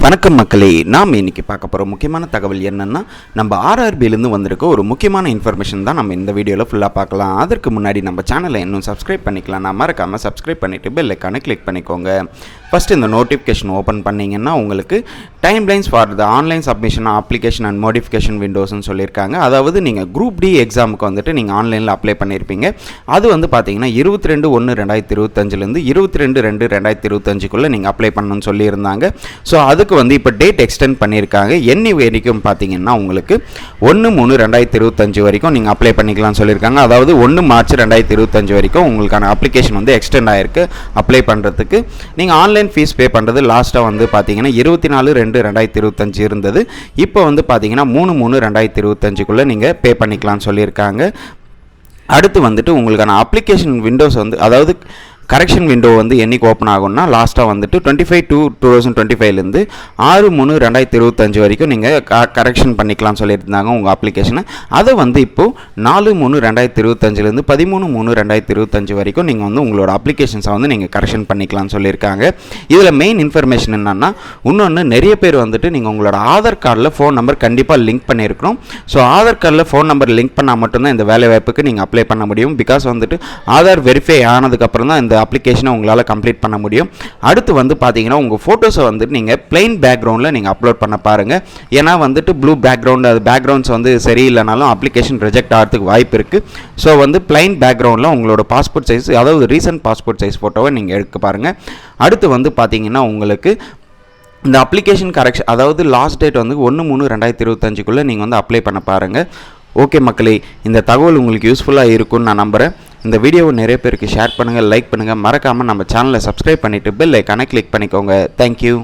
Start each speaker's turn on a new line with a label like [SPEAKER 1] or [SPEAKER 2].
[SPEAKER 1] வணக்கம் மக்களே, நாம் இன்றைக்கி பார்க்க போகிற முக்கியமான தகவல் என்னென்னா, நம்ம ஆர்ஆர்பியிலேருந்து வந்திருக்க ஒரு முக்கியமான இன்ஃபர்மேஷன் தான் நம்ம இந்த வீடியோவில் ஃபுல்லாக பார்க்கலாம். அதற்கு முன்னாடி நம்ம சேனலை இன்னும் சப்ஸ்கிரைப் பண்ணிக்கலாம். நான் மறக்காமல் சப்ஸ்கிரைப் பண்ணிவிட்டு பெல் ஐக்கானை கிளிக் பண்ணிக்கோங்க. ஃபஸ்ட்டு இந்த நோட்டிஃபிகேஷன் ஓப்பன் பண்ணிங்கன்னா உங்களுக்கு timelines for the online submission application and modification விண்டோஸ்ன்னு சொல்லியிருக்காங்க. அதாவது நீங்கள் குரூப் டி எக்ஸாமுக்கு வந்துட்டு நீங்கள் ஆன்லைனில் அப்ளை பண்ணியிருப்பீங்க. அது வந்து பார்த்தீங்கன்னா 22/1/2025 22/2/2025 நீங்கள் அப்ளை பண்ணணும்னு சொல்லியிருந்தாங்க. ஸோ அதுக்கு வந்து இப்போ டேட் எக்ஸ்டெண்ட் பண்ணியிருக்காங்க. என்னி வரைக்கும் பார்த்தீங்கன்னா உங்களுக்கு 1/3/2025 வரைக்கும் நீங்கள் அப்ளை பண்ணிக்கலாம்னு சொல்லியிருக்காங்க. அதாவது 1 மார்ச் 2025 வரைக்கும் உங்களுக்கான அப்ளிகேஷன் வந்து எக்ஸ்டெண்ட் ஆகிருக்கு. அப்ளை பண்ணுறதுக்கு நீங்கள் ஆன்லைன் ஃபீஸ் பே பண்ணுறது லாஸ்ட்டாக வந்து பார்த்தீங்கன்னா 24/2/2025 இருந்தது. இப்போ வந்து பார்த்தீங்கன்னா 3/3/2025 நீங்கள் பே பண்ணிக்கலாம்னு சொல்லியிருக்காங்க. அடுத்து வந்துட்டு உங்களுக்கான அப்ளிகேஷன் விண்டோஸ் வந்து, அதாவது கரெக்ஷன் விண்டோ வந்து என்னைக்கு ஓப்பன் ஆகும்னா லாஸ்ட்டாக வந்துட்டு 25/2/2025 6/3/2025 வரைக்கும் நீங்கள் கரெக்ஷன் பண்ணிக்கலாம்னு சொல்லியிருந்தாங்க உங்கள் அப்ளிகேஷனை. அதை வந்து இப்போது 4/3/2025 13/3/2025 வரைக்கும் நீங்கள் வந்து உங்களோட அப்ளிகேஷன்ஸை வந்து நீங்கள் கரெக்ஷன் பண்ணிக்கலாம்னு சொல்லியிருக்காங்க. இதில் மெயின் இன்ஃபர்மேஷன் என்னென்னா, இன்னொன்று நிறைய பேர் வந்துட்டு நீங்கள் உங்களோட ஆதார் கார்டில் ஃபோன் நம்பர் கண்டிப்பாக லிங்க் பண்ணியிருக்கணும். ஸோ ஆதார் கார்டில் ஃபோன் நம்பர் லிங்க் பண்ணால் மட்டும்தான் இந்த வேலை வாய்ப்புக்கு நீங்கள் அப்ளை பண்ண முடியும். பிகாஸ் வந்துட்டு ஆதார் வெரிஃபை ஆனதுக்கப்புறம் தான் இந்த அப்ளிகேஷனை உங்களால் கம்ப்ளீட் பண்ண முடியும். அடுத்து வந்து பார்த்தீங்கன்னா உங்கள் ஃபோட்டோஸை வந்துட்டு நீங்கள் பிளைன் பேக்ரவுண்டில் நீங்கள் அப்லோட் பண்ண பாருங்கள். ஏன்னா வந்துட்டு ப்ளூ பேக்ரவுண்ட் அது பேக்ரவுண்ட்ஸ் வந்து சரியில்லைனாலும் அப்ளிகேஷன் ரிஜெக்ட் ஆகிறதுக்கு வாய்ப்பு இருக்குது. ஸோ வந்து பிளைன் பேக்ரவுண்டில் உங்களோட பாஸ்போர்ட் சைஸ், அதாவது ரீசன்ட் பாஸ்போர்ட் சைஸ் ஃபோட்டோவை நீங்கள் எடுக்க பாருங்கள். அடுத்து வந்து பார்த்தீங்கன்னா உங்களுக்கு இந்த அப்ளிகேஷன் கரெக்ஷன், அதாவது லாஸ்ட் டேட் வந்து 1/3/2025 நீங்கள் வந்து அப்ளை பண்ண பாருங்கள். ஓகே மக்களே, இந்த தகவல் உங்களுக்கு யூஸ்ஃபுல்லாக இருக்கும்னு நான் நம்புகிறேன். இந்த வீடியோவை நிறைய பேருக்கு ஷேர் பண்ணுங்கள், லைக் பண்ணுங்கள். மறக்காமல் நம்ம சேனலை சப்ஸ்கிரைப் பண்ணிவிட்டு பெல் ஐக்கானை கிளிக் பண்ணிக்கோங்க. தேங்க்யூ.